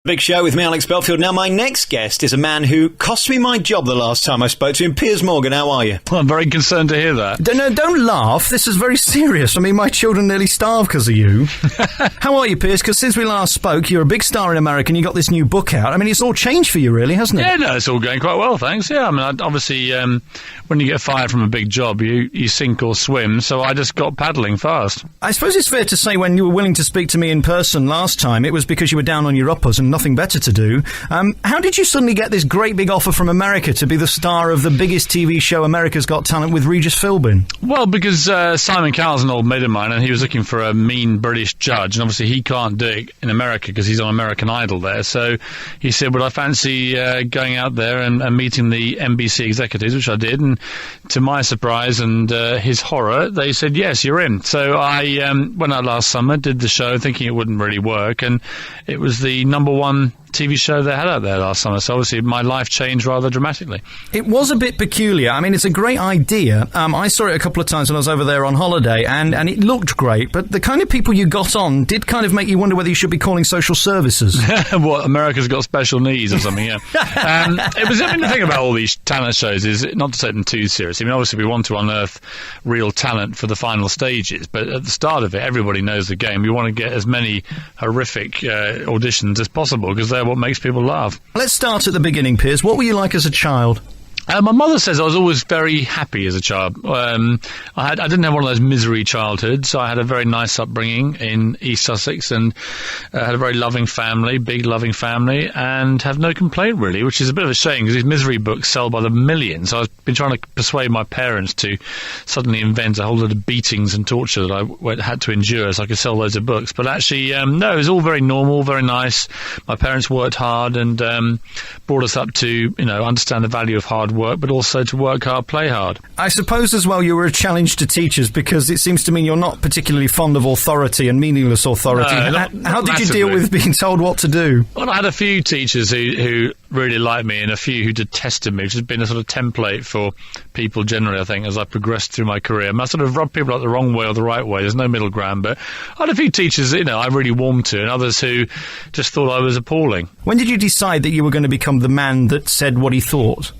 Big show with me, Alex Belfield. Now, my next guest is a man who cost me my job the last time I spoke to him. Piers Morgan, how are you? Well, I'm very concerned to hear that. Don't laugh. This is very serious. I mean, my children nearly starved because of you. How are you, Piers? Because since we last spoke, you're a big star in America and you got this new book out. I mean, it's all changed for you, really, hasn't it? Yeah, no, it's all going quite well, thanks. Yeah, I mean, obviously, when you get fired from a big job, you sink or swim, so I just got paddling fast. I suppose it's fair to say when you were willing to speak to me in person last time, it was because you were down on your uppers and nothing better to do. How did you suddenly get this great big offer from America to be the star of the biggest TV show America's Got Talent with Regis Philbin? Well, because Simon Cowell's an old mate of mine and he was looking for a mean British judge, and obviously he can't do it in America because he's on American Idol there. So he said, would I fancy going out there and meeting the NBC executives, which I did, and to my surprise and his horror, they said, yes, you're in. So I went out last summer, did the show thinking it wouldn't really work, and it was the number one TV show they had out there last summer, so obviously my life changed rather dramatically. It was a bit peculiar. I mean, it's a great idea. I saw it a couple of times when I was over there on holiday, and it looked great, but the kind of people you got on did kind of make you wonder whether you should be calling social services. What, America's Got Special Needs or something, yeah. It was, I mean, the thing about all these talent shows is not to take them too seriously. I mean, obviously we want to unearth real talent for the final stages, but at the start of it, everybody knows the game. We want to get as many horrific auditions as possible, because they're what makes people laugh. Let's start at the beginning, Piers. What were you like as a child? My mother says I was always very happy as a child. I didn't have one of those misery childhoods. I had a very nice upbringing in East Sussex and had a very loving family, big loving family, and have no complaint really, which is a bit of a shame because these misery books sell by the millions. So I've been trying to persuade my parents to suddenly invent a whole lot of beatings and torture that I had to endure so I could sell loads of books. But actually, no, it was all very normal, very nice. My parents worked hard and brought us up to, understand the value of hard work, but also to work hard, play hard. I suppose as well you were a challenge to teachers because it seems to me you're not particularly fond of authority and meaningless authority. No, how did you deal with being told what to do? Well, I had a few teachers who really liked me and a few who detested me, which has been a sort of template for people generally, I think, as I progressed through my career. I sort of rubbed people up the wrong way or the right way. There's no middle ground, but I had a few teachers I really warmed to and others who just thought I was appalling. When did you decide that you were going to become the man that said what he thought?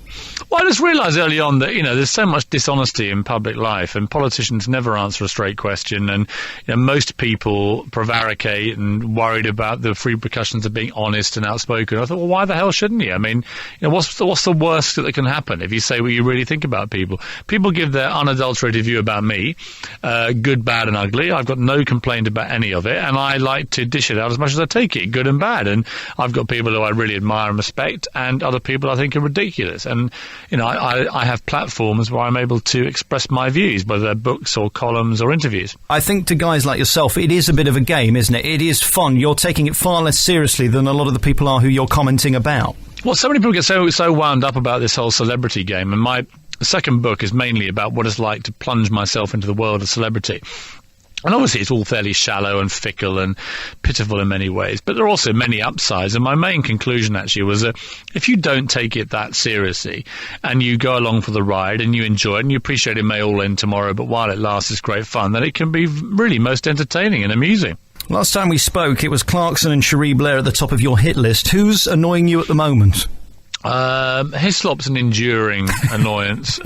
Well, I just realised early on that, there's so much dishonesty in public life and politicians never answer a straight question and, most people prevaricate and worried about the repercussions of being honest and outspoken. I thought, well, why the hell shouldn't you? I mean, what's the worst that can happen if you say what you really think about people? People give their unadulterated view about me, good, bad and ugly. I've got no complaint about any of it and I like to dish it out as much as I take it, good and bad. And I've got people who I really admire and respect and other people I think are ridiculous. And I have platforms where I'm able to express my views, whether they're books or columns or interviews. I think to guys like yourself, it is a bit of a game, isn't it? It is fun. You're taking it far less seriously than a lot of the people are who you're commenting about. Well, so many people get so wound up about this whole celebrity game, and my second book is mainly about what it's like to plunge myself into the world of celebrity. And obviously it's all fairly shallow and fickle and pitiful in many ways, but there are also many upsides. And my main conclusion actually was that if you don't take it that seriously and you go along for the ride and you enjoy it and you appreciate it may all end tomorrow, but while it lasts it's great fun, then it can be really most entertaining and amusing. Last time we spoke, it was Clarkson and Cherie Blair at the top of your hit list. Who's annoying you at the moment? Hislop's an enduring annoyance.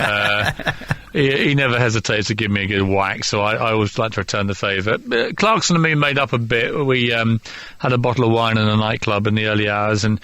He never hesitates to give me a good whack, so I always like to return the favour. Clarkson and me made up a bit. We had a bottle of wine in a nightclub in the early hours, and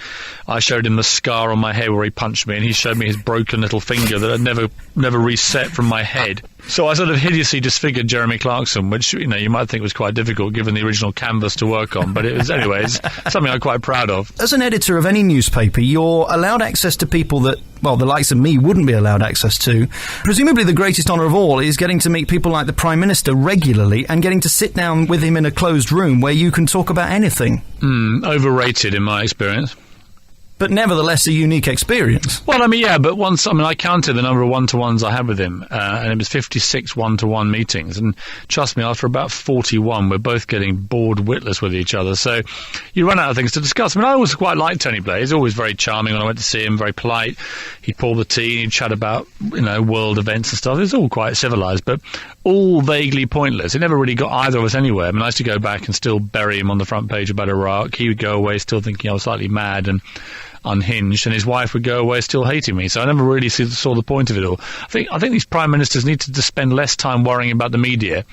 I showed him the scar on my head where he punched me, and he showed me his broken little finger that had never reset from my head. So I sort of hideously disfigured Jeremy Clarkson, which you might think was quite difficult given the original canvas to work on, but it was, anyways, something I'm quite proud of. As an editor of any newspaper, you're allowed access to people that, well, the likes of me wouldn't be allowed access to. Presumably the greatest honour of all is getting to meet people like the Prime Minister regularly and getting to sit down with him in a closed room where you can talk about anything. Overrated in my experience. but nevertheless a unique experience. Well, I mean, yeah, but I counted the number of one-to-ones I had with him, and it was 56 one-to-one meetings. And trust me, after about 41, we're both getting bored witless with each other. So you run out of things to discuss. I mean, I always quite liked Tony Blair. He's always very charming when I went to see him, very polite. He'd pour the tea, he'd chat about, world events and stuff. It's all quite civilised, but all vaguely pointless. It never really got either of us anywhere. I mean, I used to go back and still bury him on the front page about Iraq. He would go away still thinking I was slightly mad and unhinged, and his wife would go away still hating me. So I never really saw the point of it all. I think these prime ministers need to spend less time worrying about the media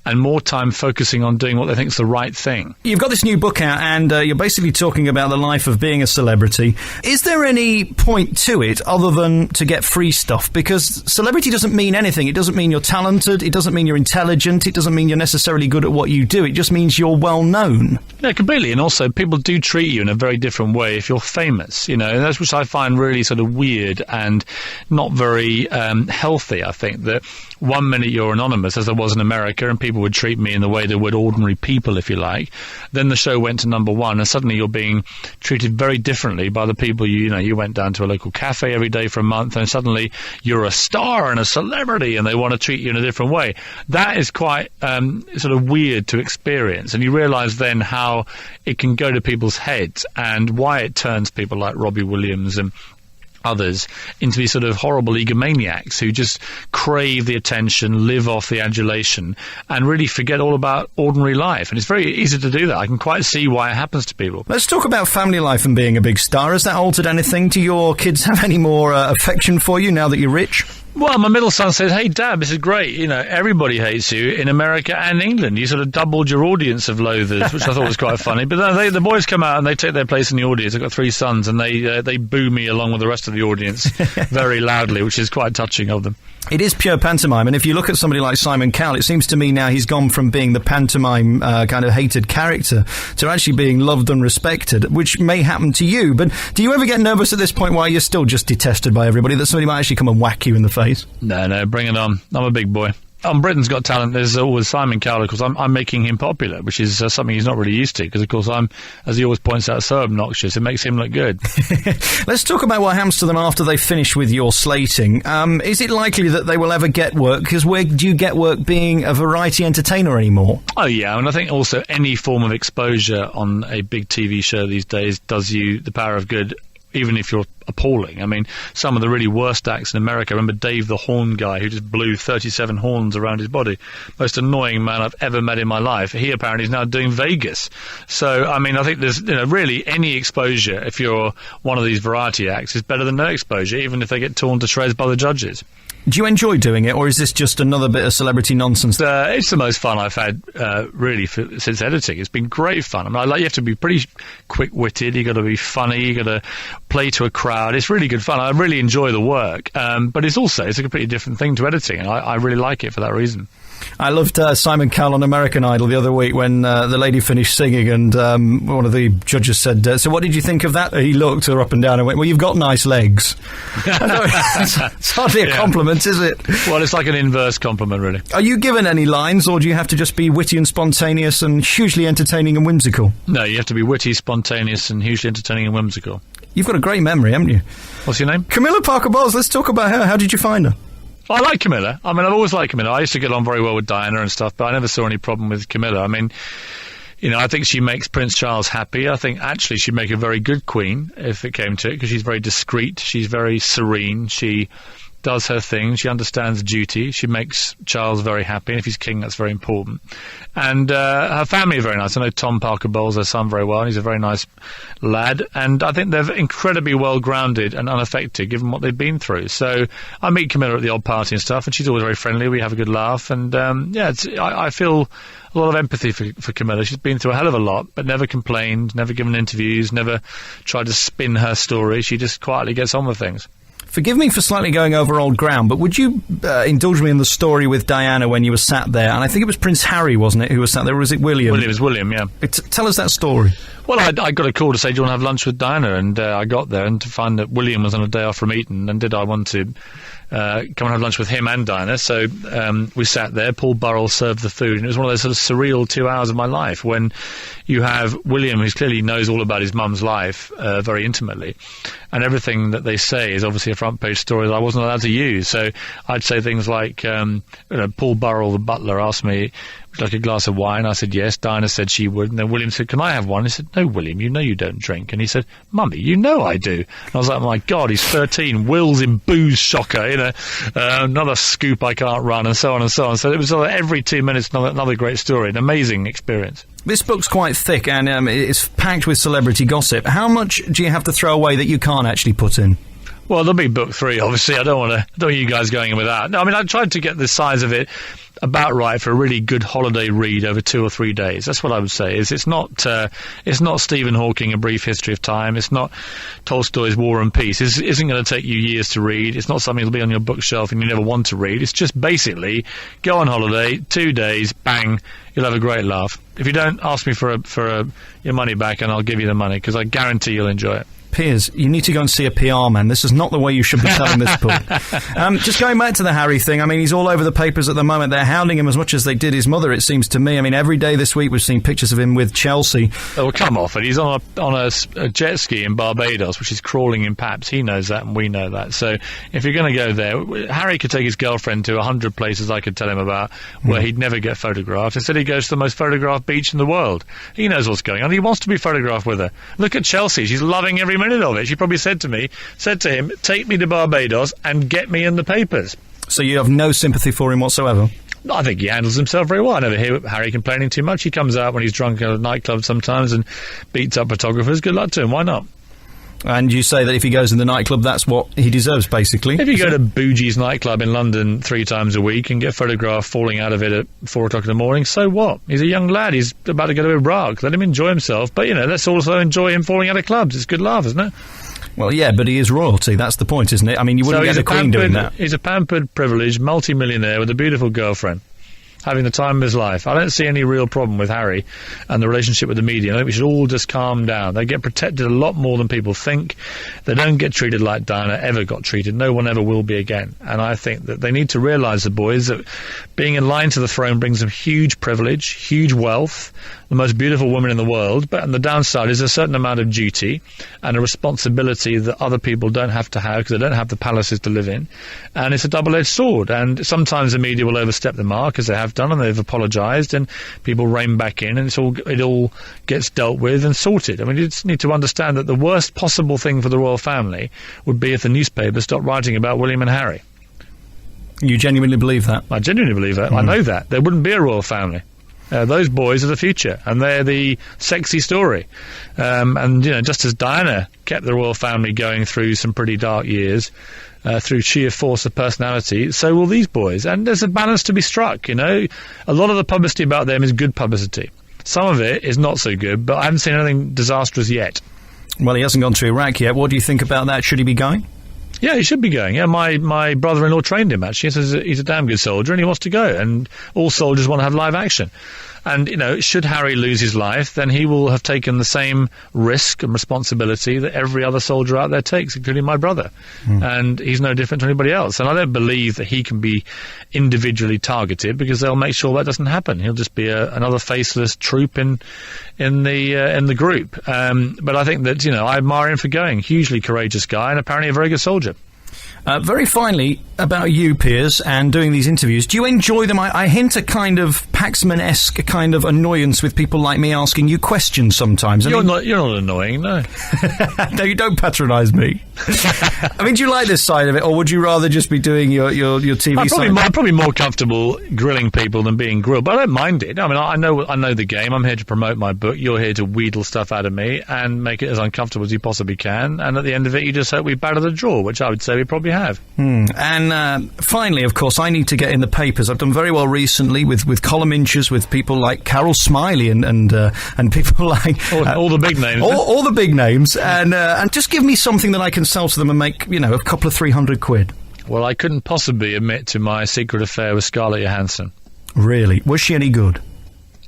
and more time focusing on doing what they think is the right thing. You've got this new book out, and you're basically talking about the life of being a celebrity. Is there any point to it other than to get free stuff? Because celebrity doesn't mean anything. It doesn't mean you're talented. It doesn't mean you're intelligent. It doesn't mean you're necessarily good at what you do. It just means you're well known. Yeah, completely. And also, people do treat you in a very different way if you're famous. And that's which I find really sort of weird and not very healthy. I think that 1 minute you're anonymous, as I was in America, and people would treat me in the way they would ordinary people, if you like. Then the show went to number one, and suddenly you're being treated very differently by the people you went down to a local cafe every day for a month, and suddenly you're a star and a celebrity, and they want to treat you in a different way. That is quite sort of weird to experience, and you realise then how it can go to people's heads and why it turns people like Robbie Williams and others into these sort of horrible egomaniacs who just crave the attention, live off the adulation, and really forget all about ordinary life. And it's very easy to do that. I can quite see why it happens to people. Let's talk about family life and being a big star. Has that altered anything? Do your kids have any more affection for you now that you're rich? Well, my middle son says, "Hey, Dad, this is great. Everybody hates you in America and England. You sort of doubled your audience of loathers," which I thought was quite funny. But then the boys come out and they take their place in the audience. I've got 3 sons, and they boo me along with the rest of the audience very loudly, which is quite touching of them. It is pure pantomime, and if you look at somebody like Simon Cowell, it seems to me now he's gone from being the pantomime kind of hated character to actually being loved and respected, which may happen to you. But do you ever get nervous at this point while you're still just detested by everybody, that somebody might actually come and whack you in the face? No, bring it on. I'm a big boy. On Britain's Got Talent, there's always Simon Cowell, because I'm making him popular, which is something he's not really used to, because, of course, I'm, as he always points out, so obnoxious. It makes him look good. Let's talk about what happens to them after they finish with your slating. Is it likely that they will ever get work? Because where do you get work being a variety entertainer anymore? Oh, yeah, and I think also any form of exposure on a big TV show these days does you the power of good, even if you're appalling. I mean, some of the really worst acts in America. I remember Dave the Horn guy, who just blew 37 horns around his body. Most annoying man I've ever met in my life. He apparently is now doing Vegas. So, I mean, I think there's, really any exposure, if you're one of these variety acts, is better than no exposure, even if they get torn to shreds by the judges. Do you enjoy doing it, or is this just another bit of celebrity nonsense? It's the most fun I've had, really, since editing. It's been great fun. I mean, you have to be pretty quick-witted. You've got to be funny. You've got to play to a crowd. It's really good fun. I really enjoy the work. But it's a completely different thing to editing, and I really like it for that reason. I loved Simon Cowell on American Idol the other week when the lady finished singing, and one of the judges said, "So what did you think of that?" He looked her up and down and went, "Well, you've got nice legs." It's hardly a compliment, is it? Well, it's like an inverse compliment, really. Are you given any lines, or do you have to just be witty and spontaneous and hugely entertaining and whimsical? No, you have to be witty, spontaneous and hugely entertaining and whimsical. You've got a great memory, haven't you? What's your name? Camilla Parker Bowles. Let's talk about her. How did you find her? I like Camilla. I mean, I've always liked Camilla. I used to get on very well with Diana and stuff, but I never saw any problem with Camilla. I mean, I think she makes Prince Charles happy. I think actually she'd make a very good queen if it came to it, because she's very discreet. She's very serene. She does her thing. She understands duty. She makes Charles very happy. And if he's king, that's very important. And her family are very nice. I know Tom Parker Bowles, her son, very well. And he's a very nice lad. And I think they're incredibly well-grounded and unaffected, given what they've been through. So I meet Camilla at the odd party and stuff, and she's always very friendly. We have a good laugh. And, I feel a lot of empathy for Camilla. She's been through a hell of a lot, but never complained, never given interviews, never tried to spin her story. She just quietly gets on with things. Forgive me for slightly going over old ground, but would you indulge me in the story with Diana when you were sat there? And I think it was Prince Harry, wasn't it, who was sat there? Or was it William? It was William, yeah. Tell us that story. Well, I got a call to say, "Do you want to have lunch with Diana?" And I got there, and to find that William was on a day off from Eton, and did I want to come and have lunch with him and Diana. So we sat there. Paul Burrell served the food, and it was one of those sort of surreal 2 hours of my life when you have William, who clearly knows all about his mum's life very intimately, and everything that they say is obviously a front page story that I wasn't allowed to use. So I'd say things like, Paul Burrell, the butler, asked me, would you like a glass of wine? I said yes. Diana said she would. And then William said, can I have one? I said, no, William, you know you don't drink. And he said, Mummy, you know I do. And I was like, oh my God, he's 13. Will's in booze, shocker. Another scoop I can't run, and so on and so on. So it was every 2 minutes another great story, an amazing experience. This book's quite thick, and it's packed with celebrity gossip. How much do you have to throw away that you can't actually put in? Well, there'll be book 3, obviously. I don't want you guys going in with that. No, I mean, I tried to get the size of it about right for a really good holiday read over 2 or 3 days. That's what I would say. It's not Stephen Hawking, A Brief History of Time. It's not Tolstoy's War and Peace. It isn't going to take you years to read. It's not something that'll be on your bookshelf and you never want to read. It's just basically go on holiday, 2 days, bang, you'll have a great laugh. If you don't, ask me for your money back and I'll give you the money, because I guarantee you'll enjoy it. Piers, you need to go and see a PR man. This is not the way you should be telling this book. Just going back to the Harry thing, I mean, he's all over the papers at the moment. They're hounding him as much as they did his mother, it seems to me. I mean, every day this week we've seen pictures of him with Chelsea. Oh, well, come off it. He's on a jet ski in Barbados, which is crawling in paps. He knows that and we know that. So if you're going to go there, Harry could take his girlfriend to 100 places I could tell him about where he'd never get photographed. Instead, he goes to the most photographed beach in the world. He knows what's going on. He wants to be photographed with her. Look at Chelsea. She's loving every minute of it. She probably said to him, take me to Barbados and get me in the papers. So you have no sympathy for him whatsoever? I think he handles himself very well. I never hear Harry complaining too much. He comes out when he's drunk at a nightclub sometimes and beats up photographers. Good luck to him. Why not? And you say that if he goes in the nightclub, that's what he deserves, basically? If you go to Boogie's nightclub in London 3 times a week and get photographed falling out of it at 4 o'clock in the morning, so what? He's a young lad. He's about to go to Iraq. Let him enjoy himself. But, let's also enjoy him falling out of clubs. It's a good laugh, isn't it? Well, yeah, but he is royalty. That's the point, isn't it? I mean, you wouldn't get the Queen doing that. He's a pampered, privileged, multi-millionaire with a beautiful girlfriend, having the time of his life. I don't see any real problem with Harry and the relationship with the media. I think we should all just calm down. They get protected a lot more than people think. They don't get treated like Diana ever got treated. No one ever will be again. And I think that they need to realise, the boys, that being in line to the throne brings them huge privilege, huge wealth, the most beautiful woman in the world, and the downside is a certain amount of duty and a responsibility that other people don't have to have because they don't have the palaces to live in. And it's a double-edged sword. And sometimes the media will overstep the mark, as they have done, and they've apologised, and people rein back in, and it all gets dealt with and sorted. I mean, you just need to understand that the worst possible thing for the royal family would be if the newspapers stopped writing about William and Harry. You genuinely believe that? I genuinely believe that. I know that. There wouldn't be a royal family. Those boys are the future, and they're the sexy story. And just as Diana kept the royal family going through some pretty dark years, through sheer force of personality, so will these boys. And there's a balance to be struck, A lot of the publicity about them is good publicity. Some of it is not so good, but I haven't seen anything disastrous yet. Well, he hasn't gone to Iraq yet. What do you think about that? Should he be going? Yeah, he should be going. Yeah, my brother-in-law trained him, actually. He says he's a damn good soldier and he wants to go. And all soldiers want to have live action. And, should Harry lose his life, then he will have taken the same risk and responsibility that every other soldier out there takes, including my brother. And he's no different to anybody else. And I don't believe that he can be individually targeted, because they'll make sure that doesn't happen. He'll just be another faceless troop in the group. But I think that, I admire him for going. Hugely courageous guy and apparently a very good soldier. Very finally, about you, Piers, and doing these interviews, do you enjoy them? I hint a kind of Paxman-esque kind of annoyance with people like me asking you questions sometimes. You're not annoying, no. No, you don't patronise me. I mean, do you like this side of it, or would you rather just be doing your TV side? I'm probably more comfortable grilling people than being grilled, but I don't mind it. I mean, I know the game. I'm here to promote my book. You're here to wheedle stuff out of me and make it as uncomfortable as you possibly can. And at the end of it, you just hope we batter the draw, which I would say we probably have. And finally, of course, I need to get in the papers. I've done very well recently with column inches, with people like Carol Smiley and people like all the big names. All the big names, and just give me something that I can sell to them and make a couple of 300 quid. Well, I couldn't possibly admit to my secret affair with Scarlett Johansson. Really? Was she any good?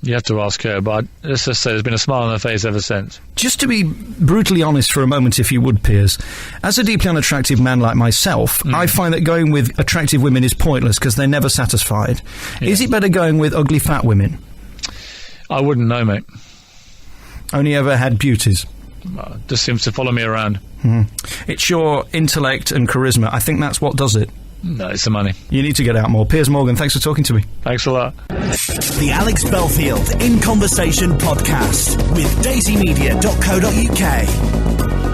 You have to ask her, but let's just say there's been a smile on her face ever since. Just to be brutally honest for a moment, if you would, Piers, as a deeply unattractive man like myself, I find that going with attractive women is pointless because they're never satisfied. Yeah. Is it better going with ugly fat women? I wouldn't know, mate. Only ever had beauties? Just seems to follow me around. It's your intellect and charisma. I think that's what does it. No, it's the money. You need to get out more. Piers Morgan, thanks for talking to me. Thanks a lot. The Alex Belfield In Conversation podcast with daisymedia.co.uk.